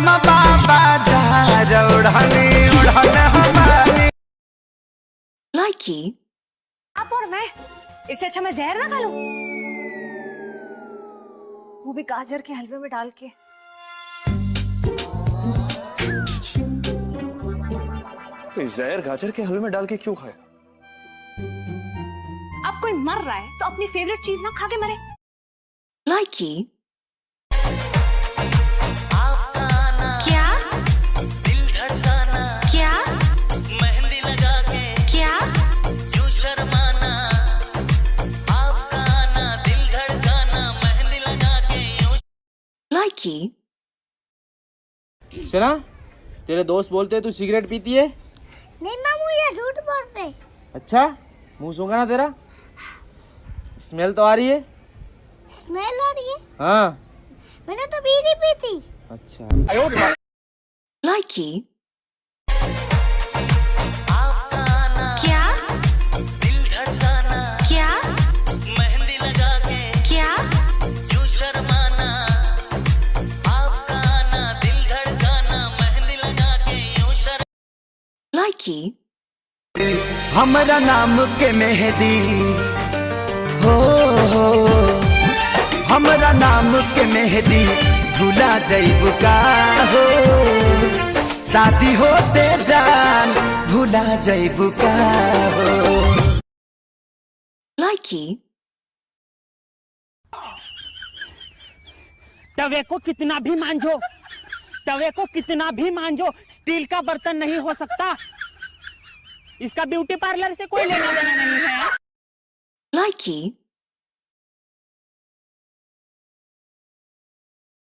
हम बाबा जा उड़ानी उड़ान हमारी। लाइकी आप और मैं, इससे अच्छा मैं जहर ना खा लूं, वो भी गाजर के हलवे में डाल के। जहर गाजर के हलवे में डाल के क्यों खाए? अब कोई मर रहा है तो अपनी फेवरेट चीज ना खा के मरे। लाइकी क्या दिल धड़काना, क्या मेहंदी लगा के, क्या यूं शर्माना, आपका आना दिल धड़काना, मेहंदी लगा के यूं। लाइकी सुना, तेरे दोस्त बोलते हैं तू सिगरेट पीती है। नहीं मामू, ये झूठ बोलते। अच्छा, मुंह सूंघा ना तेरा, स्मेल तो आ रही है। स्मेल आ रही है? हाँ, मैंने तो बीड़ी पी थी। अच्छा। लाइकी क्या दिल धड़काना, क्या मेहंदी लगा के, क्या यूं शर्माना, आपका आना दिल धड़काना, मेहंदी लगा के यूं शर्माना। लाइकी हमारा नाम के मेहदी हो, हमारा नाम के मेहदी भुला जइबू का हो, शादी होते जान भुला जइबू का हो। लाइकी तवे को कितना भी मांझो, तवे को कितना भी मांझो, स्टील का बर्तन नहीं हो सकता। इसका ब्यूटी पार्लर से कोई लेना देना नहीं है। लाइकी